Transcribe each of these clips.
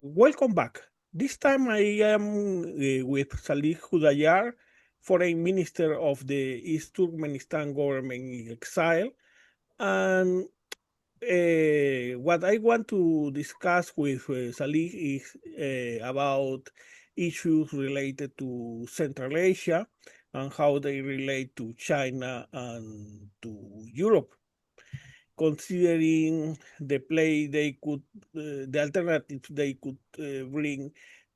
Welcome back. This time I am with SALIH Hudayar, Foreign Minister of the East Turkmenistan government in exile. And what I want to discuss with SALIH is about issues related to Central Asia and how they relate to China and to Europe, considering the alternatives they could bring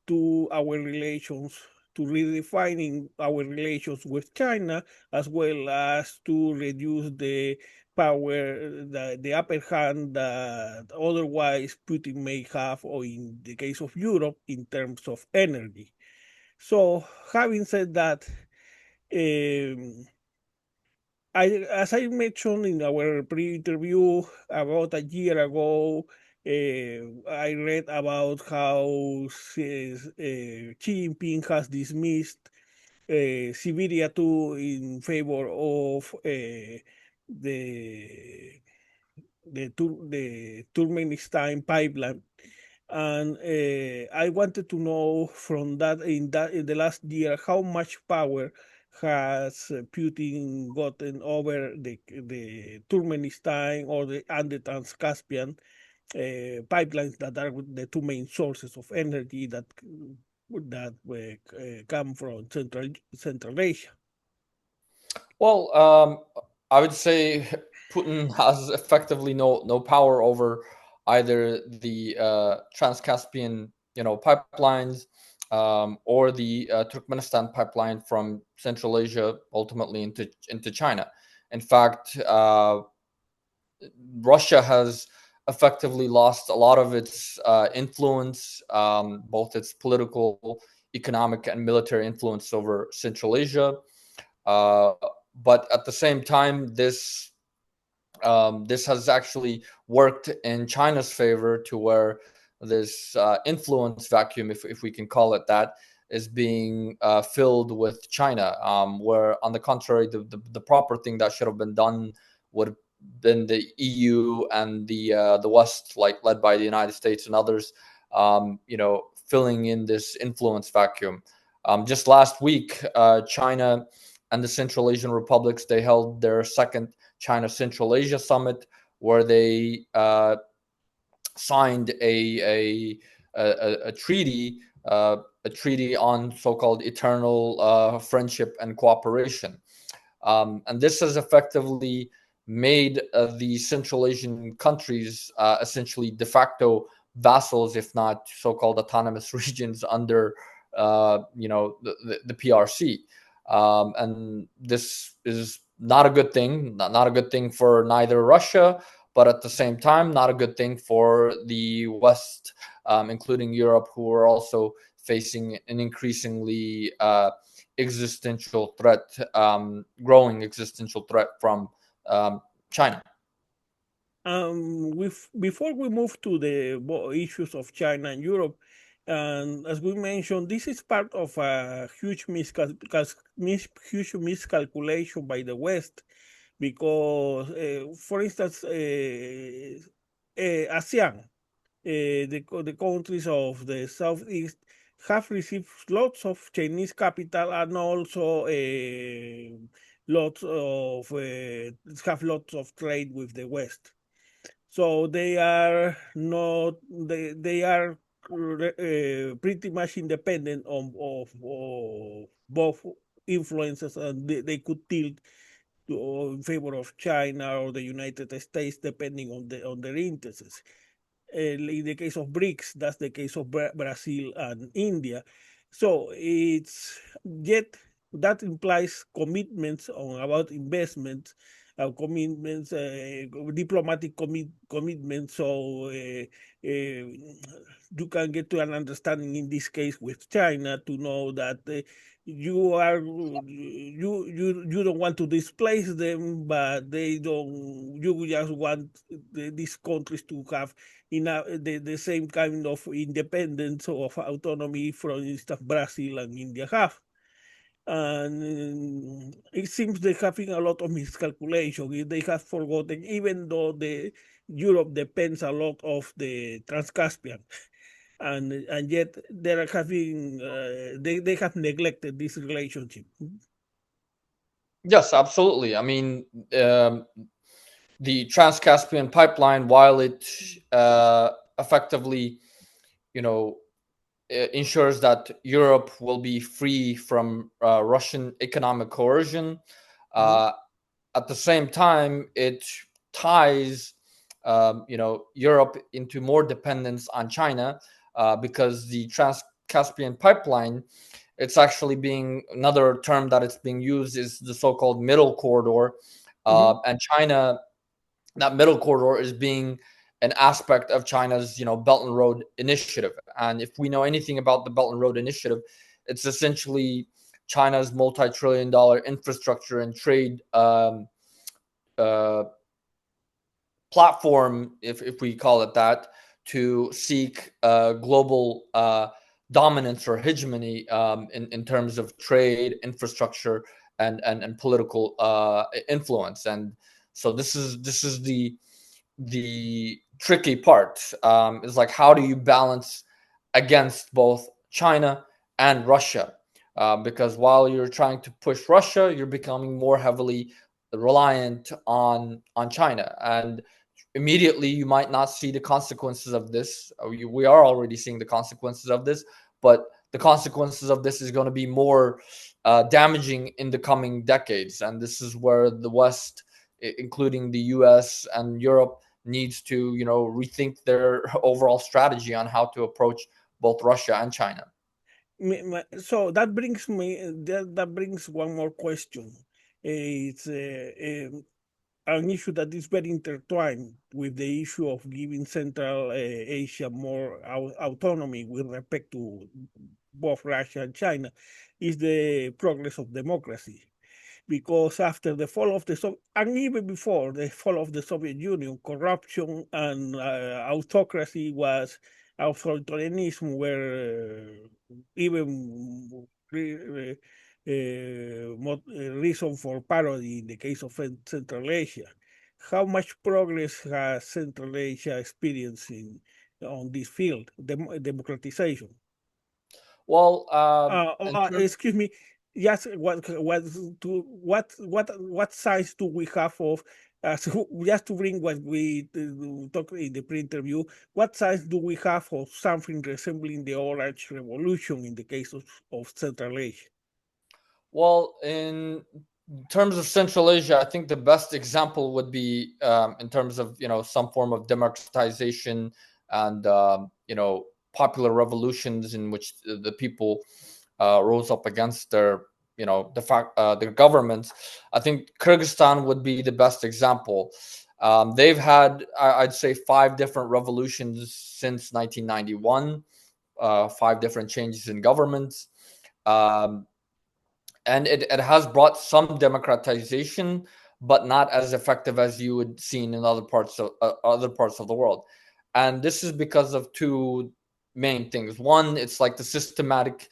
to our relations, to redefining our relations with China, as well as to reduce the power, the upper hand that otherwise Putin may have, or in the case of Europe, in terms of energy. So, having said that, um, as I mentioned in our pre-interview about a year ago, I read about how Xi Jinping has dismissed Siberia 2 in favor of the the Turkmenistan pipeline. And I wanted to know from that in the last year how much power has Putin gotten over the Turkmenistan or the and the Trans-Caspian pipelines that are the two main sources of energy that come from Central Asia. Well, I would say Putin has effectively no power over either the Trans-Caspian pipelines or the Turkmenistan pipeline from Central Asia ultimately into China. In fact, Russia has effectively lost a lot of its influence, both its political, economic, and military influence over Central Asia. Uh, but at the same time, this has actually worked in China's favor to where this influence vacuum, if we can call it that, is being filled with China. Where, on the contrary, the proper thing that should have been done would have been the EU and the West, like led by the United States and others, filling in this influence vacuum. Just last week, China and the Central Asian republics, they held their second China Central Asia Summit, where they signed a treaty, a treaty on so-called eternal friendship and cooperation, and this has effectively made the Central Asian countries essentially de facto vassals, if not so-called autonomous regions under the PRC. And this is not a good thing, not a good thing for neither Russia, but at the same time, not a good thing for the West, including Europe, who are also facing an increasingly existential threat, growing existential threat from China. Before we move to the issues of China and Europe, and as we mentioned, this is part of a huge miscalculation by the West, because, for instance, ASEAN, the countries of the Southeast have received lots of Chinese capital, and also lots of have lots of trade with the West. So they are not they are pretty much independent of both influences, and they could tilt in favor of China or the United States depending on their interests. In the case of BRICS, that's the case of Brazil and India. So it's yet that implies commitments on about investments, commitments, diplomatic commitments. So you can get to an understanding in this case with China to know that you don't want to displace them, but they don't. You just want these countries to have the same kind of independence or of autonomy, for instance, Brazil and India have. And it seems they're having a lot of miscalculation. They have forgotten, even though the Europe depends a lot of the Transcaspian. and yet there have been they have neglected this relationship. Yes, absolutely. I mean, the Trans-Caspian pipeline, while it effectively, you know, ensures that Europe will be free from Russian economic coercion, Mhm. uh, at the same time, it ties, Europe into more dependence on China, because the Trans-Caspian pipeline, it's actually being, another term that it's being used is the so-called middle corridor, Mhm. and China, that middle corridor is being an aspect of China's, Belt and Road Initiative. And if we know anything about the Belt and Road Initiative, it's essentially China's multi-trillion-dollar infrastructure and trade uh, platform, if we call it that, to seek global dominance or hegemony, in terms of trade, infrastructure, and political influence. And so this is the tricky part, is like, how do you balance against both China and Russia? Because while you're trying to push Russia, you're becoming more heavily reliant on China, and immediately you might not see the consequences of this. We are already seeing the consequences of this, but the consequences of this is going to be more damaging in the coming decades, and this is where the West, including the US and Europe, needs to, rethink their overall strategy on how to approach both Russia and China. So that brings me that brings one more question. It's an issue that is very intertwined with the issue of giving Central Asia more autonomy with respect to both Russia and China, is the progress of democracy. Because after the fall of and even before the fall of the Soviet Union, corruption and autocracy was authoritarianism were even reason for parody in the case of Central Asia. How much progress has Central Asia experienced on this field, democratization? Well, in terms Excuse me. Yes, what size do we have of just to bring what we talked in the pre-interview? What size do we have of something resembling the Orange Revolution in the case of Central Asia? Well, in terms of Central Asia, I think the best example would be, in terms of, some form of democratization and, popular revolutions in which the people rose up against their, their governments. I think Kyrgyzstan would be the best example. They've had, I'd say, five different revolutions since 1991, five different changes in governments. Um, and it has brought some democratization, but not as effective as you would seen in other parts of the world. And this is because of two main things. One, it's like the systematic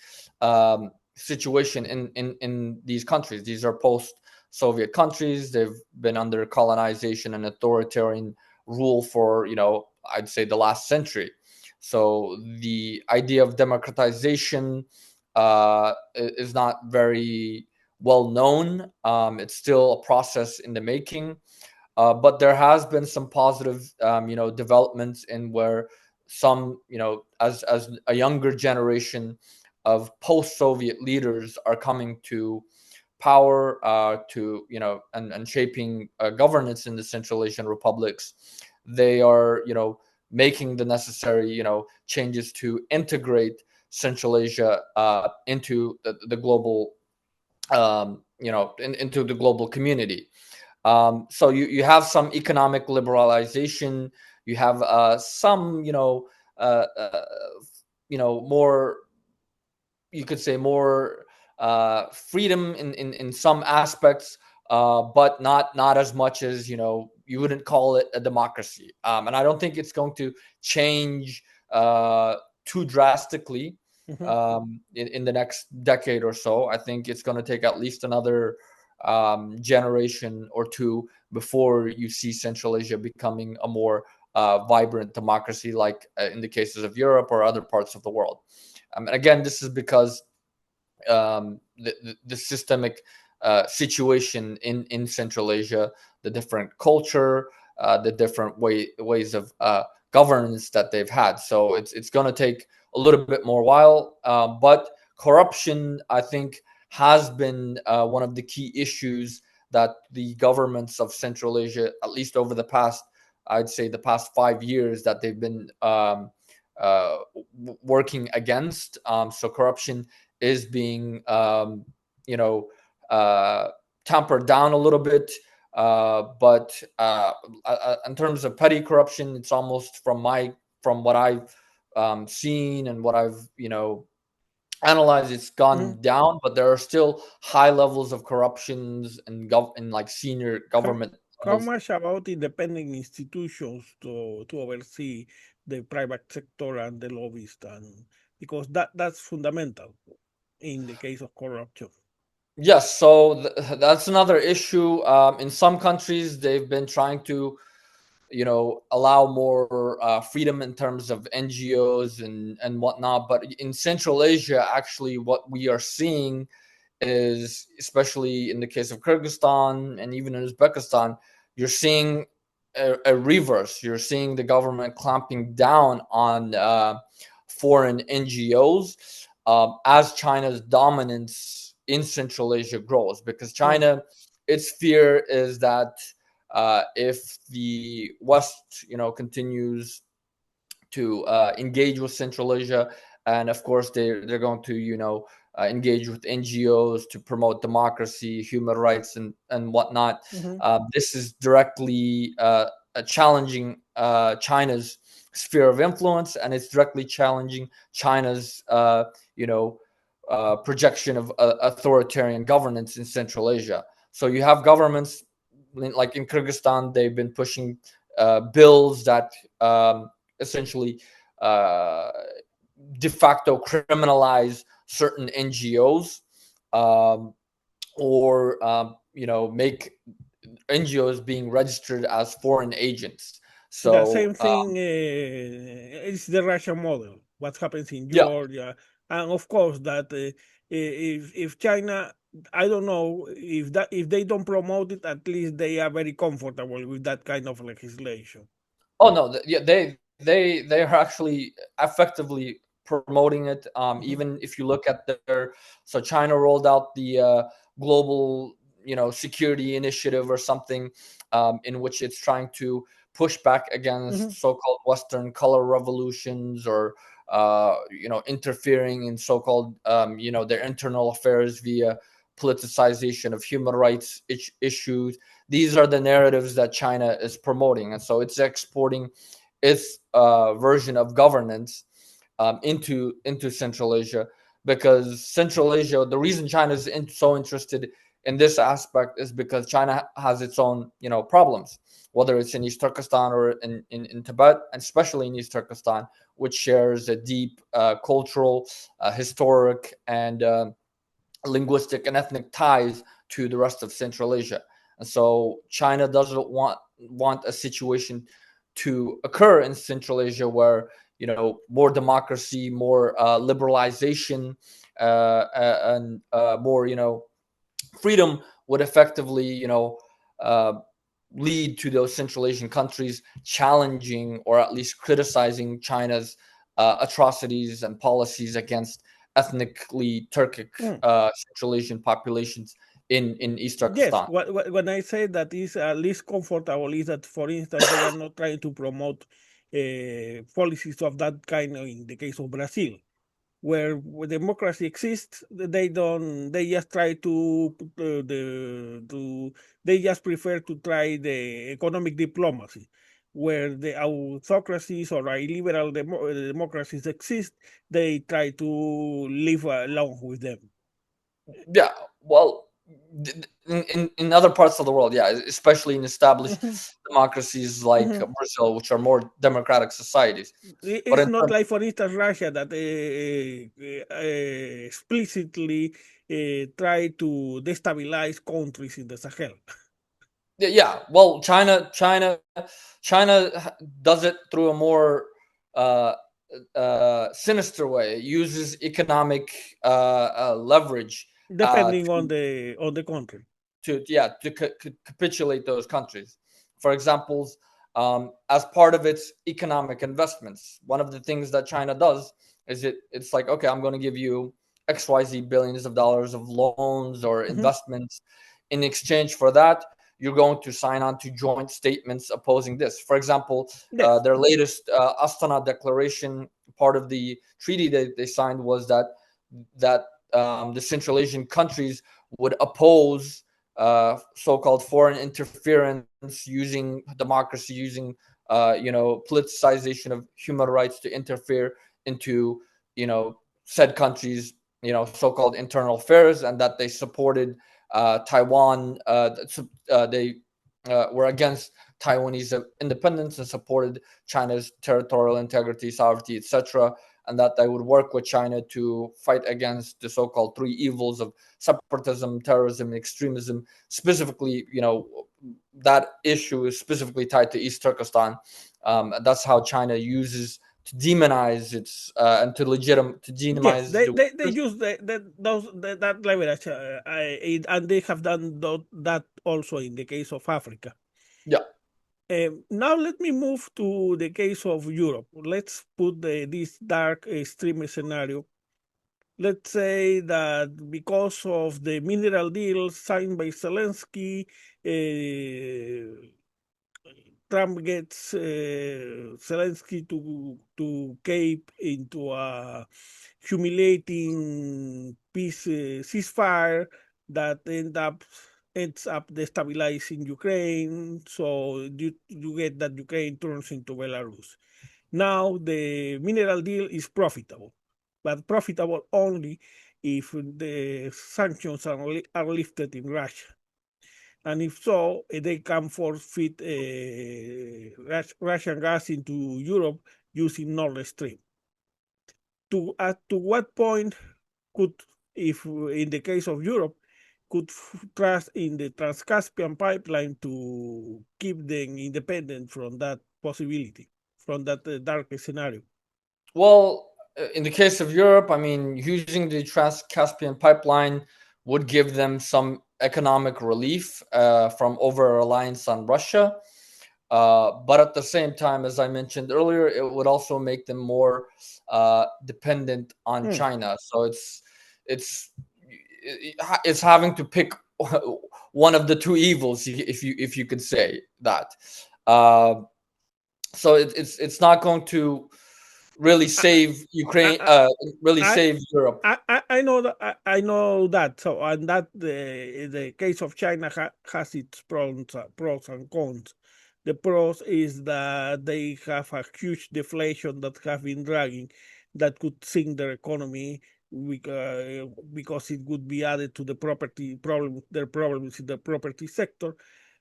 situation in these countries. These are post-Soviet countries. They've been under colonization and authoritarian rule for, I'd say, the last century. So the idea of democratization is not very well known. It's still a process in the making, but there has been some positive, developments in where some, as a younger generation of post-Soviet leaders are coming to power, to and shaping governance in the Central Asian republics. They are, making the necessary, changes to integrate Central Asia into the global, into the global community. So you have some economic liberalization. You have some, more, you could say, more freedom in some aspects, but not as much as, you wouldn't call it a democracy. And I don't think it's going to change too drastically Mhm. in the next decade or so. I think it's going to take at least another generation or two before you see Central Asia becoming a more vibrant democracy, like in the cases of Europe or other parts of the world. And again, this is because the systemic situation in Central Asia, the different culture, the different ways of governance that they've had. So it's going to take a little bit more while, but corruption, I think, has been one of the key issues that the governments of Central Asia, at least over the past, I'd say the past 5 years, that they've been uh, working against. So corruption is being you know uh, tampered down a little bit, but in terms of petty corruption, it's almost from what I've seen and what I've analyzed, it's Mhm. gone down, but there are still high levels of corruptions in like senior How, government how levels. much about independent institutions to oversee the private sector and the lobbyist, and because that's fundamental in the case of corruption. Yes, so that's another issue. In some countries, they've been trying to allow more freedom in terms of NGOs and whatnot. But in Central Asia, actually, what we are seeing is, especially in the case of Kyrgyzstan and even in Uzbekistan, you're seeing a reverse. You're seeing the government clamping down on foreign NGOs as China's dominance in Central Asia grows, because Mm, China, its fear is that if the West, continues to engage with Central Asia, and of course they're going to engage with NGOs to promote democracy, human rights, and whatnot. mhm. This is directly challenging China's sphere of influence, and it's directly challenging China's projection of authoritarian governance in Central Asia. So you have governments like in Kyrgyzstan, they've been pushing bills that essentially uh, de facto criminalize certain NGOs, or make NGOs being registered as foreign agents. The So same thing is the Russian model. What happens in yeah. Georgia, and of course that if China, I don't know if they don't promote it, at least they are very comfortable with that kind of legislation. Oh no, yeah, they are actually effectively promoting it. Mhm, Even if you look at their, so China rolled out the global, security initiative or something, in which it's trying to push back mhm. against so-called Western color revolutions, or interfering in so-called their internal affairs via politicization of human rights issues. These are the narratives that China is promoting, and so it's exporting its version of governance into Central Asia, because Central Asia, the reason China is so interested in this aspect is because China has its own problems, whether it's in East Turkestan or in Tibet, and especially in East Turkestan, which shares a deep cultural, historic, and linguistic and ethnic ties to the rest of Central Asia. And so China doesn't want a situation to occur in Central Asia where more democracy, more liberalization, and more freedom would effectively uh, lead to those Central Asian countries challenging or at least criticizing China's atrocities and policies against ethnically Turkic Mm. Central Asian populations in East Yes, Turkestan. when I say that is least comfortable is that, for instance, they are not trying to promote policies of that kind in the case of Brazil, where democracy exists. They don't. They just try to put, to. They just prefer to try the economic diplomacy, where the autocracies or illiberal democracies exist. They try to live along with them. Yeah, well, in other parts of the world, yeah, especially in established Mhm, democracies like mhm. Brazil, which are more democratic societies. But It's in not terms, like, for instance, Russia that explicitly try to destabilize countries in the Sahel. Yeah, well, China does it through a more uh, sinister way. It uses economic leverage depending to on the country. capitulate those countries. For example, as part of its economic investments, one of the things that China does is it's like, okay, I'm going to give you XYZ billions of dollars of loans or Hmm. investments. In exchange for that, you're going to sign on to joint statements opposing this. For example, Yes. their latest Astana declaration, part of the treaty that they signed was that the Central Asian countries would oppose so-called foreign interference using democracy, using politicization of human rights to interfere into said countries so-called internal affairs, and that they supported Taiwan. They were against Taiwanese independence and supported China's territorial integrity, sovereignty, etc., and that they would work with China to fight against the so-called three evils of separatism, terrorism, and extremism. Specifically, that issue is specifically tied to East Turkestan. That's how China uses to demonize its and to Yes, demonize the they Uyghurs. use that leverage, and they have done that also in the case of Africa. Yeah. Now let me move to the case of Europe. Let's put this dark extreme scenario. Let's say that because of the mineral deal signed by Zelensky, uh, Trump gets Zelensky to cape into a humiliating peace ceasefire that ends up destabilizing Ukraine. So you get that Ukraine turns into Belarus. Now the mineral deal is profitable, but profitable only if the sanctions are lifted in Russia. And if so, they can force-feed Russian gas into Europe using Nord Stream. To what point could, if in the case of Europe, could trust in the Trans-Caspian pipeline to keep them independent from that possibility, from that dark scenario? Well, in the case of Europe, I mean, using the Trans-Caspian pipeline would give them some economic relief from over reliance on Russia. But at the same time, as I mentioned earlier, it would also make them more dependent on Hmm. China. So it's it's having to pick one of the two evils, if you could say that. Uh, so it's not going to really I, save Ukraine, I, really I, save Europe. I know that I know that. So and that the case of China has its pros and cons. The pros is that they have a huge deflation that have been dragging, that could sink their economy because it would be added to the property problem, their problems in the property sector,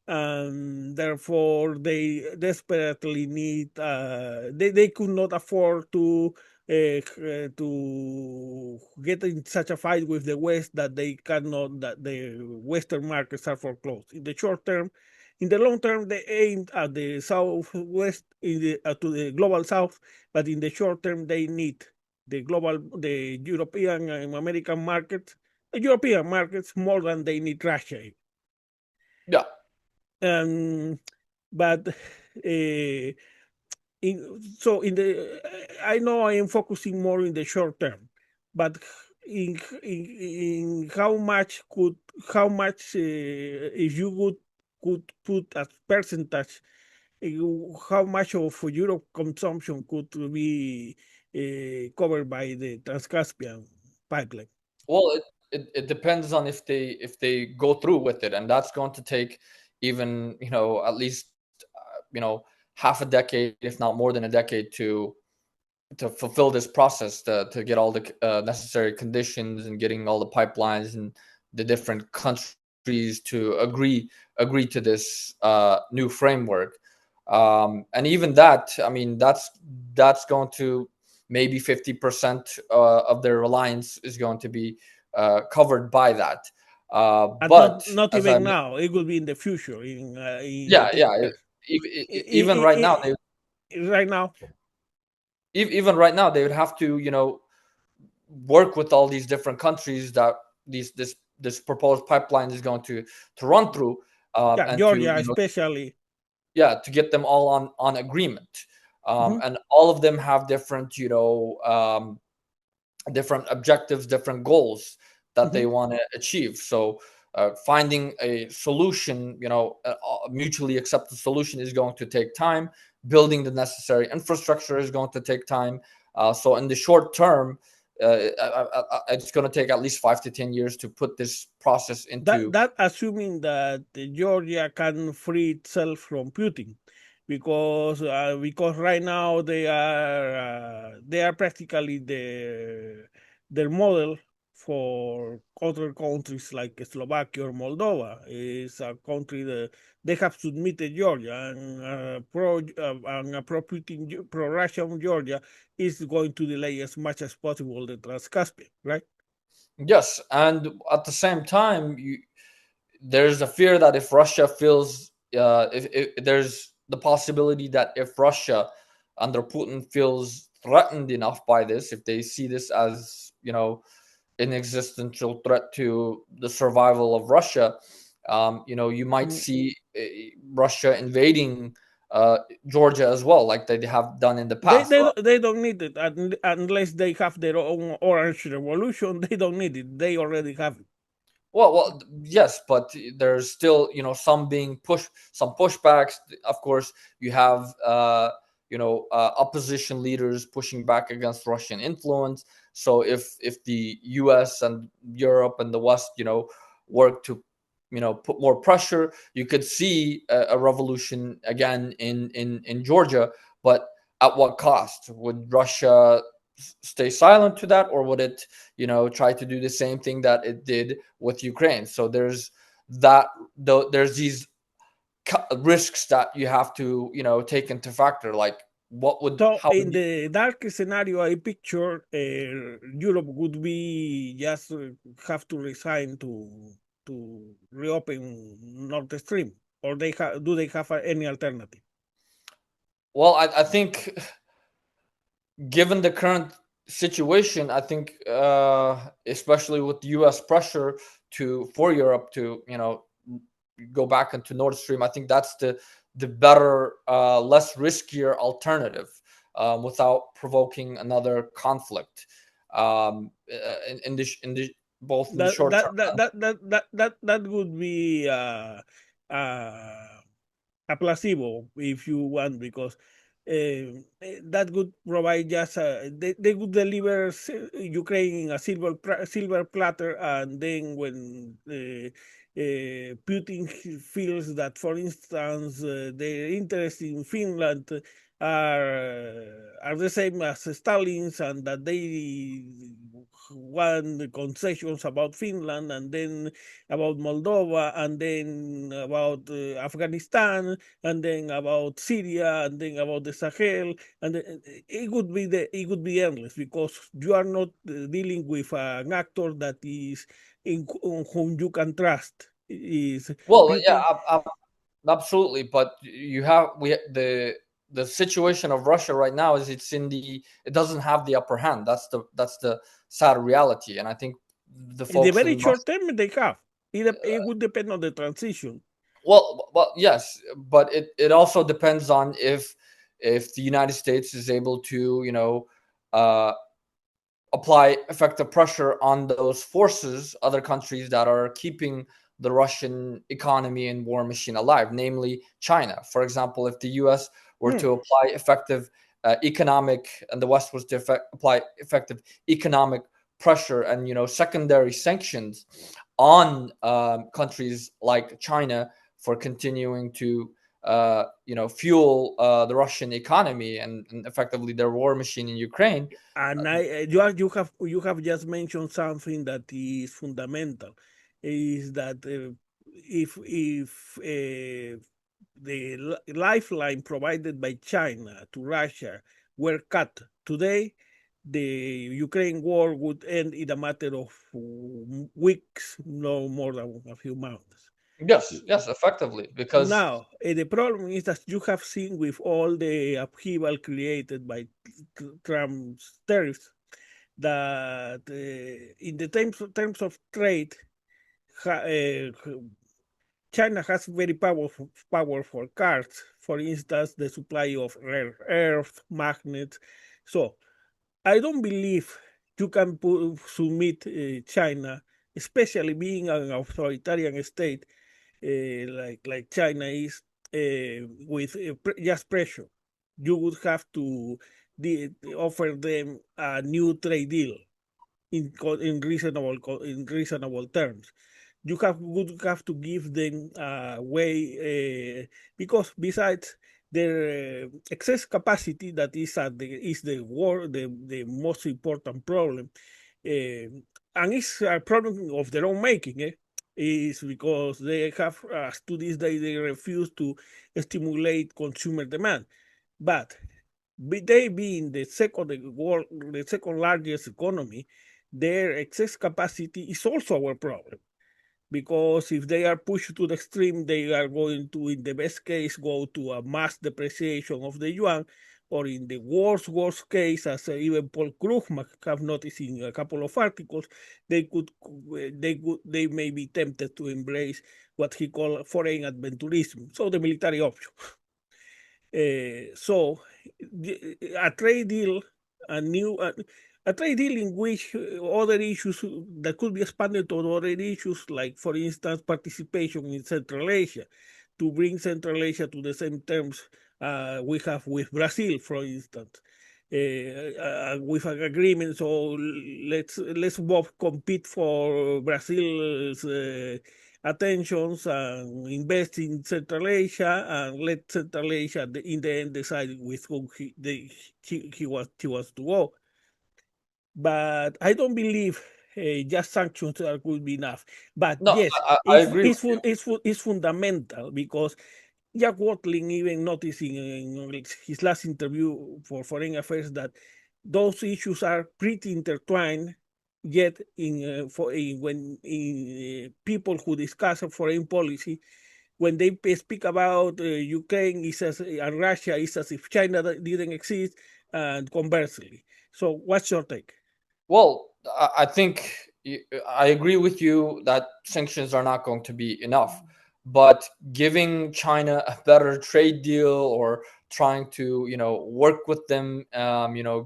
and therefore they desperately need. They could not afford to get in such a fight with the West that they cannot, that the Western markets are foreclosed. In the short term, in the long term, they aim at the Southwest, to the global South, but in the short term, they need the European and American markets, the European markets more than they need Russia. Yeah. Um, but so in the I know I am focusing more in the short term, but in how much if you could put as percentage, how much of Europe consumption could be covered by the Trans-Caspian pipeline? Well, it depends on if they go through with it, and that's going to take even at least half a decade, if not more than a decade, to fulfill this process, to get all the necessary conditions and getting all the pipelines and the different countries to agree to this new framework. And even that, I mean, that's going to maybe 50% of their reliance is going to be covered by that. And But not as I even now. It will be in the future, in yeah, 10 yeah, years. even right now they Right now, even right now they would have to, work with all these different countries that this proposed pipeline is going to run through, yeah, and to Georgia especially. yeah, to get them all on agreement, Mhm, and all of them have different, different objectives, different goals that they mhm. want to achieve. So finding a solution, a mutually accepted solution is going to take time. Building the necessary infrastructure is going to take time. So in the short term, it's going to take at least 5 to 10 years to put this process into. That assuming that Georgia can free itself from Putin, because right now they are practically their model for other countries like Slovakia or Moldova. Is a country that they have submitted Georgia, and pro Putin, pro Russian Georgia is going to delay as much as possible the Transcaspian, right? Yes, and at the same time, there's a fear that if Russia feels, if there's the possibility that if Russia under Putin feels threatened enough by this, if they see this as, an existential threat to the survival of Russia, you might Mm. see Russia invading Georgia as well, like they have done in the They past, they right? don't- they don't need it unless they have their own orange revolution. They don't need it. They already have it. Yes, but there's still, some being pushed, some pushbacks. Of course, you have, opposition leaders pushing back against Russian influence. So if the U.S. and Europe and the West, work to, put more pressure, you could see a revolution again in Georgia. But at what cost? Would Russia stay silent to that, or would it, try to do the same thing that it did with Ukraine? So there's that. There's these risks that you have to, take into factor. Like, what would So how in would you, the dark scenario I picture, Europe would be just have to resign to reopen Nord Stream, or do they have any alternative? well, I think given the current situation, I think, especially with U.S. pressure for Europe to, go back into Nord Stream, I think that's the better, less riskier alternative, without provoking another conflict, in the both in the That short that that term. that that that that, that would be uh, a placebo if you want, because that would provide just they would deliver Ukraine in a silver platter, and then when Putin feels that, for instance, their interest in Finland are the same as Stalin's, and that they want concessions about Finland, and then about Moldova, and then about Afghanistan, and then about Syria, and then about the Sahel, and it would be endless, because you are not dealing with an actor that is on whom you can trust. Is Well, yeah, Putin? absolutely, but the situation of Russia right now is it doesn't have the upper hand. That's the sad reality, and I think the In the folks very in Russia. short term, they have. It would depend on the transition. Well, yes, but it also depends on if the United States is able to, uh, apply effective pressure on those forces, other countries that are keeping the Russian economy and war machine alive, namely China. For example, if the US were Hmm. to apply effective economic, and the West was to apply effective economic pressure and, secondary sanctions on, countries like China for continuing to, fuel the Russian economy and effectively their war machine in Ukraine. And you have just mentioned something that is fundamental, is that if the lifeline provided by China to Russia were cut today, the Ukraine war would end in a matter of weeks, no more than a few months. Yes, yes, effectively, because Now, the problem is that you have seen with all the upheaval created by Trump's tariffs that in the terms of trade, China has very powerful cards. For instance, the supply of rare earth, magnets. So I don't believe you can submit China, especially being an authoritarian state like China is, with just pressure. You would have to offer them a new trade deal in reasonable terms. You would have to give them a way, because besides their excess capacity, that is the war the most important problem, and it's a problem of their own making. Is because they have, to this day, they refuse to stimulate consumer demand. But they being the second largest economy, their excess capacity is also our problem. Because if they are pushed to the extreme, they are going to, in the best case, go to a mass depreciation of the yuan, or in the worst case, as even Paul Krugman have noticed in a couple of articles, they may be tempted to embrace what he called foreign adventurism, so the military option. So a trade deal, a new a trade deal in which other issues that could be expanded to other issues, like for instance participation in Central Asia, to bring Central Asia to the same terms we have with Brazil, for instance. With an agreement, so let's both compete for Brazil's attentions and invest in Central Asia, and let Central Asia in the end decide with whom he wants to go. But I don't believe just sanctions are could be enough. But no, yes, I agree with you. it's fundamental, because Jack Watling even noticing in his last interview for Foreign Affairs that those issues are pretty intertwined. Yet, when people who discuss foreign policy, when they speak about Ukraine, is as and Russia, is as if China didn't exist, and conversely. So, what's your take? Well, I think I agree with you that sanctions are not going to be enough, but giving China a better trade deal, or trying to, work with them,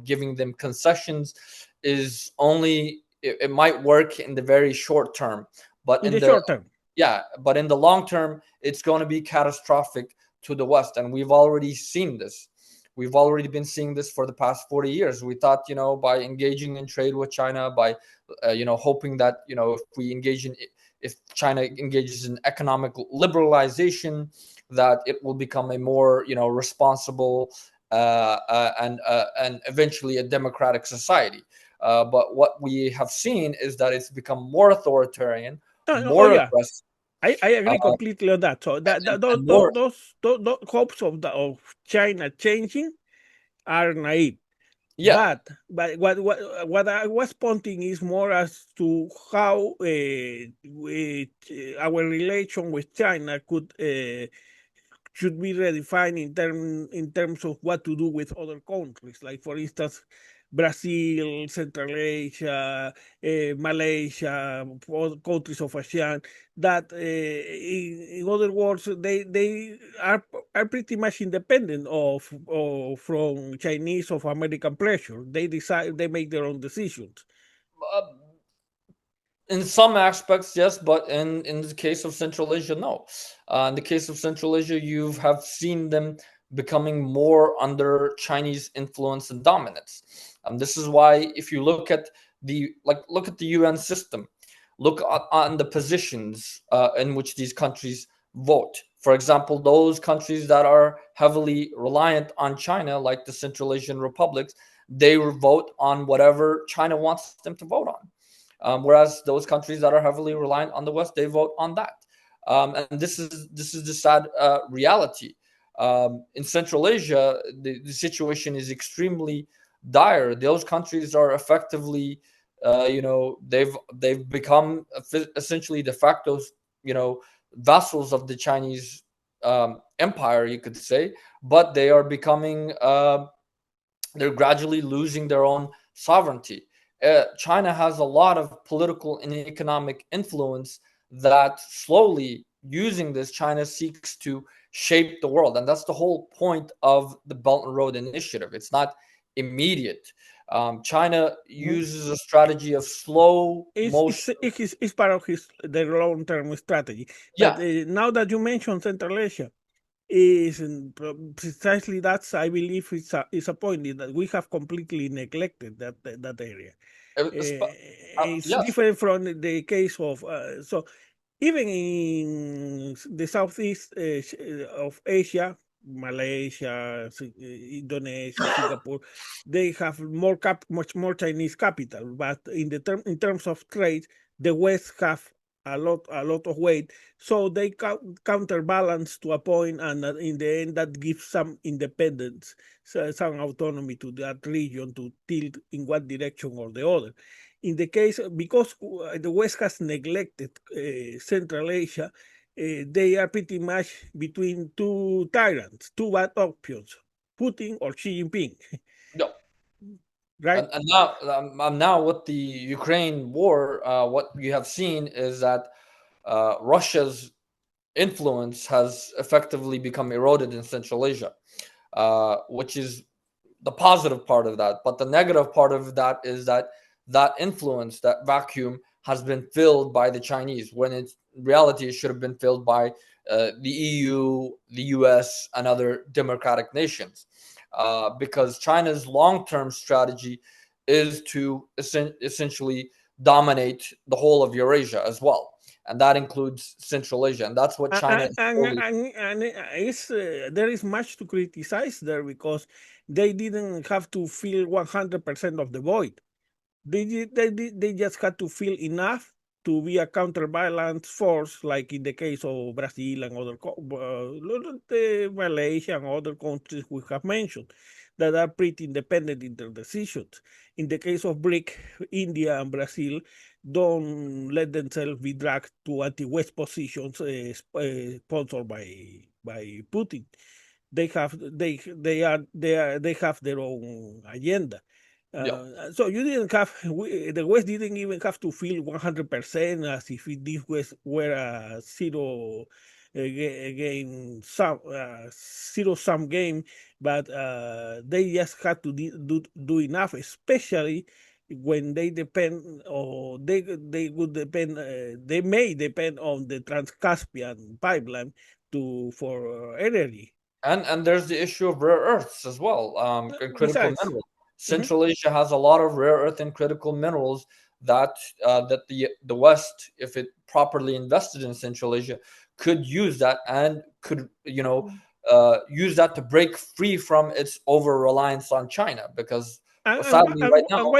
giving them concessions, is only, it might work in the very short term, but In in the the short term, yeah, but in the long term, it's going to be catastrophic to the West, and we've already seen this. We've already been seeing this for the past 40 years. We thought, by engaging in trade with China, by, hoping that, if we engage in, if China engages in economic liberalization, that it will become a more, responsible and eventually a democratic society. But what we have seen is that it's become more authoritarian, oh more yeah, aggressive, I agree uh, completely on that. So and more. those hopes of China changing are naive. Yeah, But what I was pointing is more as to how our relation with China should be redefined in terms of what to do with other countries, like for instance Brazil, Central Asia, Malaysia, countries of ASEAN. That, in other words, they are pretty much independent of from Chinese of American pressure. They decide, they make their own decisions. uh, in some aspects, yes, but in the case of Central Asia, no. In the case of Central Asia, you have seen them becoming more under Chinese influence and dominance. This is why, if you look at the UN system, look on the positions in which these countries vote. For example, those countries that are heavily reliant on China, like the Central Asian republics, they vote on whatever China wants them to vote on. Whereas those countries that are heavily reliant on the West, they vote on that. And this is the sad reality. In Central Asia, the situation is extremely dire. Those countries are effectively, they've become essentially de facto, vassals of the Chinese empire, you could say, but they are becoming, they're gradually losing their own sovereignty. China has a lot of political and economic influence that slowly, using this, China seeks to shape the world. And that's the whole point of the Belt and Road Initiative. It's not immediate. China Mhm. uses a strategy of slow It's, motion. it's part of their long-term strategy. Yeah, But now that you mention Central Asia, is precisely that's I believe it's a point that we have completely neglected that area. It's yes, different from the case of so even in the southeast of Asia, Malaysia, Indonesia, Singapore, they have much more Chinese capital. But in terms of trade, the West have a lot of weight, so they counterbalance to a point, and in the end, that gives some independence, so some autonomy to that region to tilt in one direction or the other. In the case, because the West has neglected Central Asia, they are pretty much between two tyrants, two bad options, Putin or Xi Jinping, no. right? And now with the Ukraine war, what you have seen is that Russia's influence has effectively become eroded in Central Asia, which is the positive part of that. But the negative part of that is that that influence, that vacuum, has been filled by the Chinese, when in reality it should have been filled by the EU, the US, and other democratic nations. Because China's long term strategy is to essentially dominate the whole of Eurasia as well. And that includes Central Asia. And that's what China is slowly. There is much to criticize there because they didn't have to fill 100% of the void. They just had to feel enough to be a counterbalance force, like in the case of Brazil and Malaysia and other countries we have mentioned that are pretty independent in their decisions. In the case of BRIC, India and Brazil don't let themselves be dragged to anti-West positions sponsored by Putin. They have their own agenda. Yeah. So you didn't have the West didn't even have to feel 100% as if this were a game zero sum game, but they just had to do enough, especially when they depend or they would depend they may depend on the Trans-Caspian pipeline to for energy. And there's the issue of rare earths as well, and critical Besides, minerals. mhm, Central Asia has a lot of rare earth and critical minerals that the West, if it properly invested in Central Asia, could use that, and could, use that to break free from its over reliance on China. Because sadly, right now, and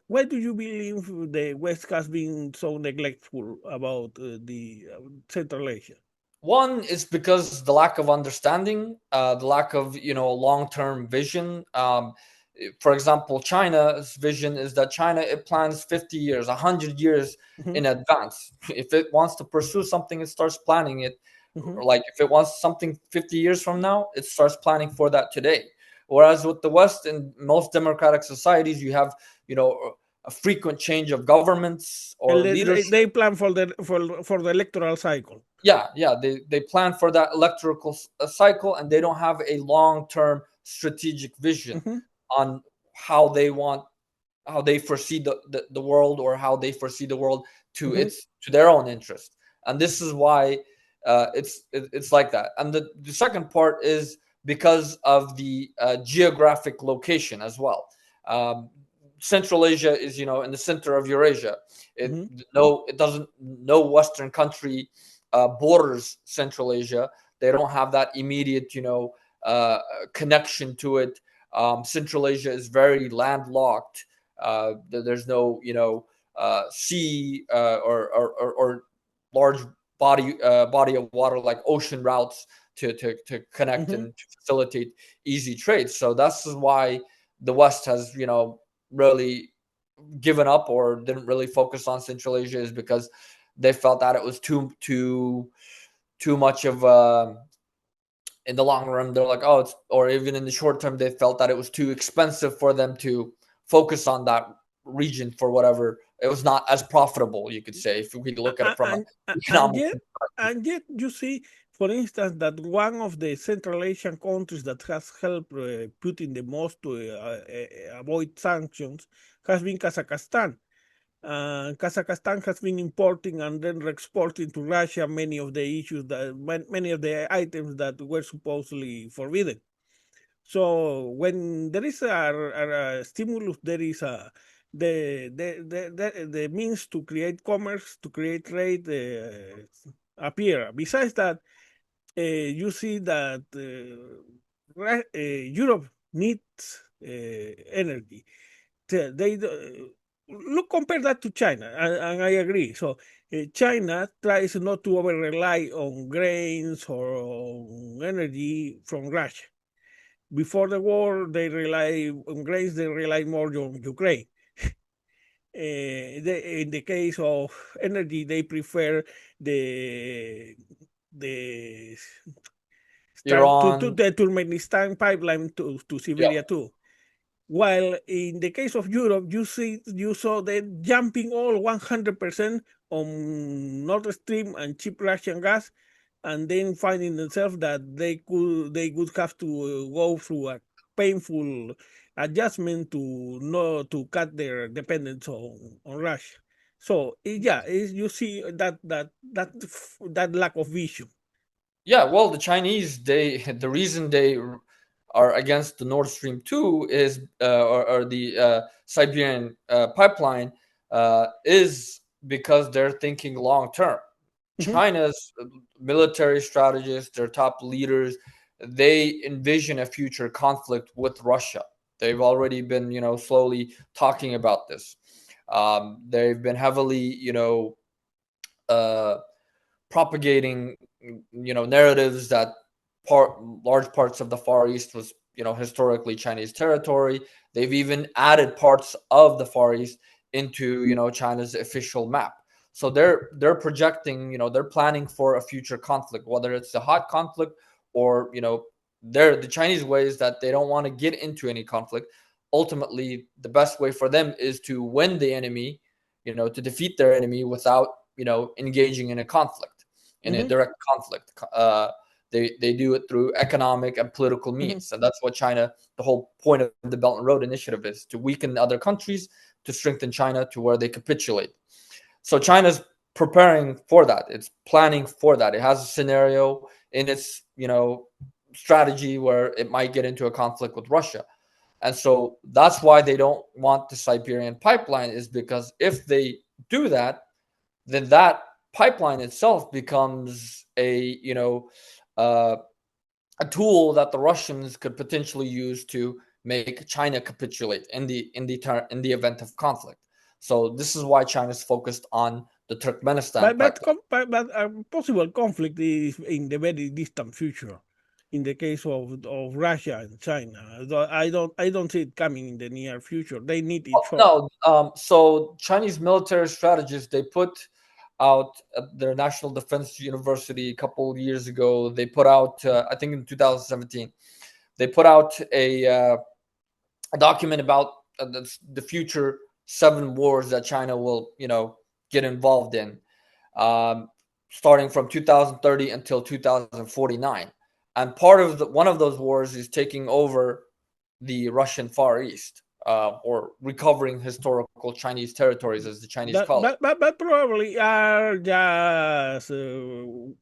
why do you believe the West has been so neglectful about the Central Asia? one is because the lack of understanding, the lack of, long term vision. For example, China's vision is that China, it plans 50 years, 100 years Hmm. in advance. If it wants to pursue something, it starts planning it. Hmm. Like if it wants something 50 years from now, it starts planning for that today. Whereas with the West, in most democratic societies, you have, you know a frequent change of governments And or leadership. they plan for the electoral cycle. Yeah, they plan for that electrical cycle, and they don't have a long-term strategic vision Hmm. on how they want how they foresee the world, or how they foresee the world Hmm. to their own interest. And this is why it's like that. And the second part is because of the geographic location as well. um, Central Asia is, in the center of Eurasia. it Hmm. it doesn't, no Western country borders Central Asia. They don't have that immediate, uh, connection to it. Central Asia is very landlocked. There's no, sea, or large body of water, like ocean routes to connect Hmm. and to facilitate easy trade. So that's why the West has, really given up or didn't really focus on Central Asia is because they felt that it was too much of in the long run. They're like, oh, or even in the short term, they felt that it was too expensive for them to focus on that region for whatever. It was not as profitable, you could say, if we look at it from an And economic yet, perspective. you see, for instance, that one of the Central Asian countries that has helped Putin the most to avoid sanctions has been Kazakhstan. Kazakhstan has been importing and then exporting to Russia many of the items that were supposedly forbidden. So when there is a stimulus, there is the means to create commerce, to create trade appear. Besides that, you see that Europe needs energy. They look compare that to China, and I agree. So China tries not to over rely on grains or on energy from Russia. Before the war, they rely on grains. They rely more on Ukraine. In the case of energy, they prefer the the to Iran, the Turkmenistan pipeline to yeah, Siberia too. While in the case of Europe, you saw them jumping all 100% on Nord Stream and cheap Russian gas, and then finding themselves that they would have to go through a painful adjustment to cut their dependence on Russia. So yeah, you see that lack of vision. yeah. Well, the Chinese, they the reason they are against the Nord Stream 2 is or the Siberian pipeline is because they're thinking long term. Mhm, China's military strategists, their top leaders, they envision a future conflict with Russia. They've already been, slowly talking about this. They've been heavily, uh, propagating, narratives that large parts of the Far East was, historically Chinese territory. They've even added parts of the Far East into, China's official map. So they're projecting, they're planning for a future conflict, whether it's a hot conflict or, they're the Chinese way is that they don't want to get into any conflict. Ultimately, the best way for them is to win the enemy, to defeat their enemy without, engaging in a conflict, in a mhm, direct conflict. They do it through economic and political mhm, means, and that's what China. The whole point of the Belt and Road Initiative is to weaken other countries, to strengthen China to where they capitulate. So China's preparing for that. It's planning for that. It has a scenario in its strategy where it might get into a conflict with Russia. And so that's why they don't want the Siberian pipeline, is because if they do that, then that pipeline itself becomes uh, a tool that the Russians could potentially use to make China capitulate in the event of conflict. So this is why China's focused on the Turkmenistan pipeline. But a possible conflict is in the very distant future. In the case of Russia and China, I don't see it coming in the near future. They need each other. No, so Chinese military strategists, they put out at their National Defense University a couple of years ago. They put out, I think in 2017, they put out a document about the future 7 wars that China will, get involved in, um, starting from 2030 until 2049. And part of one of those wars is taking over the Russian Far East, or recovering historical Chinese territories, as the Chinese call it. But probably are just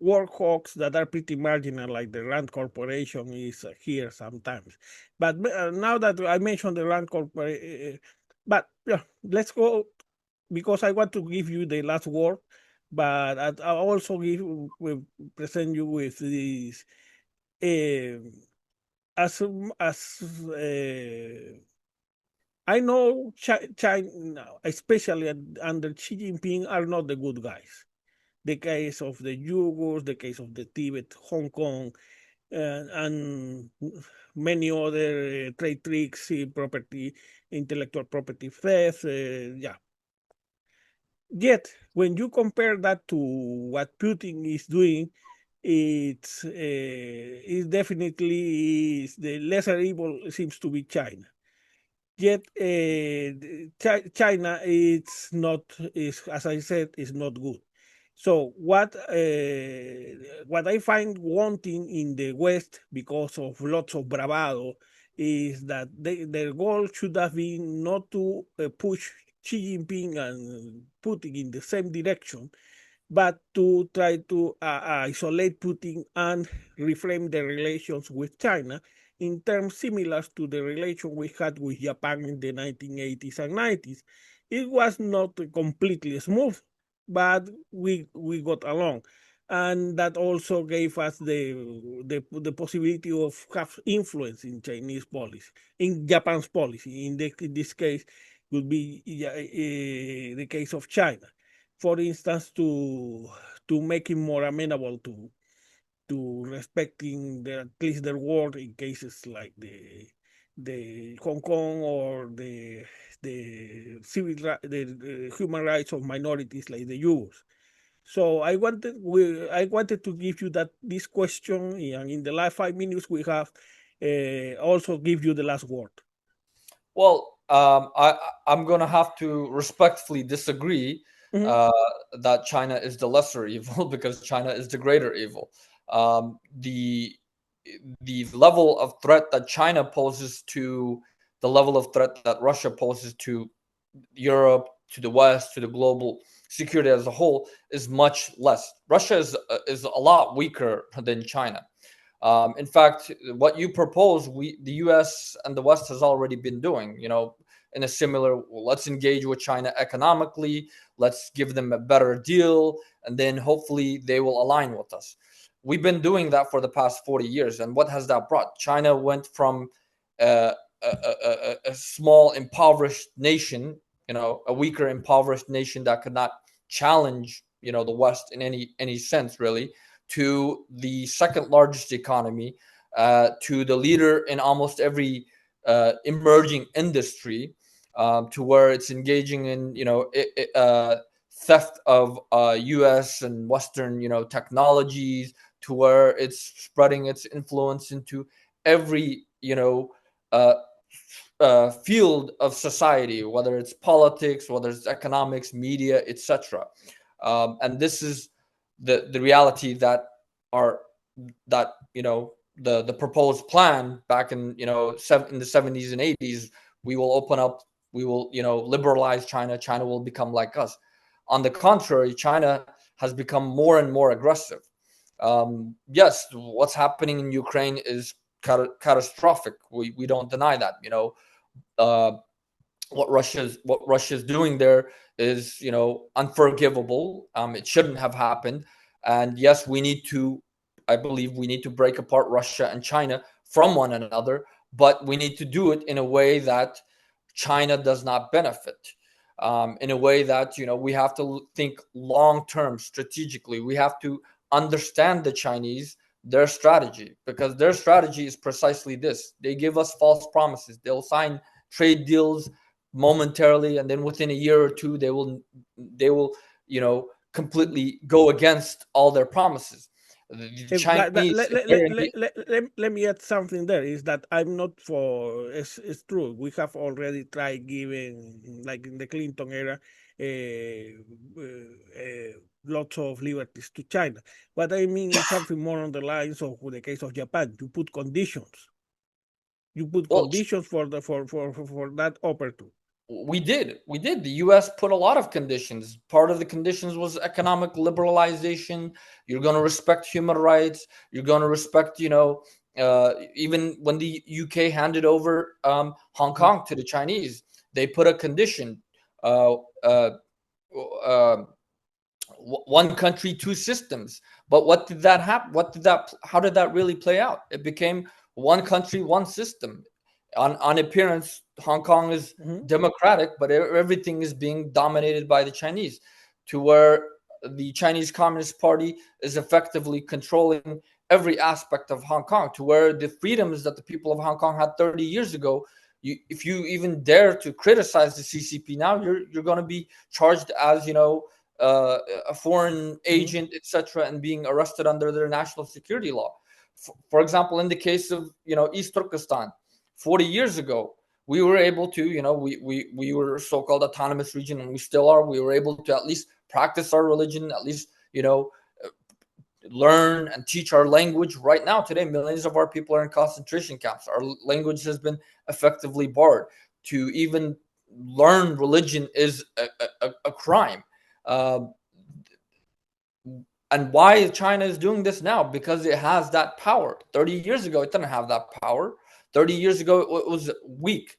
work hawks that are pretty marginal, like the Rand Corporation is here sometimes. But now that I mentioned the Rand Corporation, but yeah, let's go because I want to give you the last word, but I also will present you with this. Uh, as I know China, especially under Xi Jinping, are not the good guys. The case of the Uyghurs, the case of the Tibet, Hong Kong. and many other trade tricks, property, intellectual property theft. Yeah. Yet, when you compare that to what Putin is doing, it definitely is the lesser evil seems to be China. Yet, China it's not is as I said is not good. So what I find wanting in the West because of lots of bravado is that their goal should have been not to push Xi Jinping and Putin in the same direction, but to try to isolate Putin and reframe the relations with China in terms similar to the relation we had with Japan in the 1980s and 90s. It was not completely smooth, but we got along. And that also gave us the possibility of have influence in Chinese policy, in Japan's policy. In this case, would be the case of China, for instance, to make him more amenable to respecting at least their word in cases like the Hong Kong or the human rights of minorities like the Uyghurs. So I wanted to give you that this question, and in the last 5 minutes we have also give you the last word. Well, I'm gonna have to respectfully disagree Mhm. uh, that China is the lesser evil because China is the greater evil. The level of threat that China poses to the level of threat that Russia poses to Europe, to the West, to the global security as a whole is much less. Russia is a lot weaker than China. In fact, what you propose, the U.S. and the West has already been doing. In a similar, well, let's engage with China economically. Let's give them a better deal, and then hopefully they will align with us. We've been doing that for the past 40 years, and what has that brought? China went from uh, a small, impoverished nation, a weaker, impoverished nation that could not challenge, the West in any sense, really, to the second largest economy, to the leader in almost every emerging industry, to where it's engaging in theft of U.S. and Western technologies, to where it's spreading its influence into every uh, field of society, whether it's politics, whether it's economics, media, etc. And this is the reality that are that the proposed plan back in in the 70s and 80s. We will open up, we will liberalize China. China will become like us. On the contrary, China has become more and more aggressive. Yes, what's happening in Ukraine is catastrophic. We don't deny that. Uh, what Russia's doing there is unforgivable. It shouldn't have happened, and yes, we need to. I believe we need to break apart Russia and China from one another, but we need to do it in a way that China does not benefit. In a way that we have to think long term, strategically. We have to understand the Chinese, their strategy, because their strategy is precisely this: they give us false promises. They'll sign trade deals momentarily, and then within a year or two they will completely go against all their promises. The If that, Chinese, if they're let me add something there is that I'm not for it's true we have already tried giving like in the Clinton era lots of liberties to China. What I mean is something more on the lines of the case of Japan. You put well, conditions for the for that opportunity. we did the US put a lot of conditions. Part of the conditions was economic liberalization. You're going to respect human rights. You're going to respect even when the UK handed over Hong Mhm. Kong to the Chinese, they put a condition, uh, uh, uh, one country, two systems. But what did that happen? How did that really play out? It became one country, one system. On appearance, Hong Kong is Mhm. democratic, but everything is being dominated by the Chinese, to where the Chinese Communist Party is effectively controlling every aspect of Hong Kong, to where the freedoms that the people of Hong Kong had 30 years ago, if you even dare to criticize the CCP now, you're going to be charged as, a foreign Mhm. agent, etc., and being arrested under their national security law. For example, in the case of East Turkestan, 40 years ago, we were able to, we were a so-called autonomous region, and we still are. We were able to at least practice our religion, at least learn and teach our language. Right now, today, millions of our people are in concentration camps. Our language has been effectively barred. To even learn religion is a crime. Uh, and why China is doing this now? Because it has that power. 30 years ago, it didn't have that power. 30 years ago, it was weak.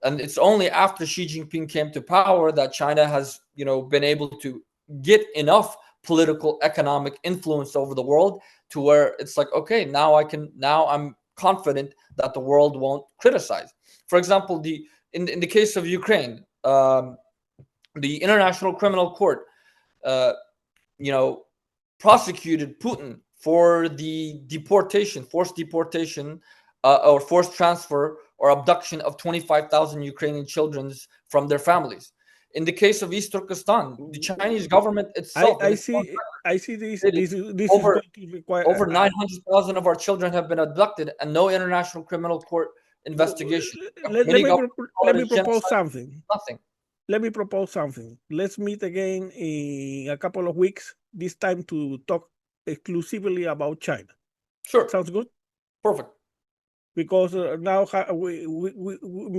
And it's only after Xi Jinping came to power that China has, been able to get enough political, economic influence over the world to where it's like, okay, now I'm confident that the world won't criticize. For example, in the case of Ukraine, the International Criminal Court, uh, you know, prosecuted Putin for the forced deportation, or forced transfer or abduction of 25,000 Ukrainian children from their families. In the case of East Turkestan, the Chinese government itself, in I its own see. I see this. stated, This is over going to require. over 900,000 of our children have been abducted, and no international criminal court investigation. Let Many me governments call let it me as propose genocide. something. Nothing. Let me propose something. Let's meet again in a couple of weeks. This time to talk exclusively about China. Sure. Sounds good. Perfect. Because now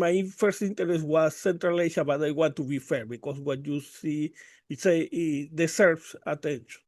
my first interest was Central Asia, but I want to be fair because what you see, it deserves attention.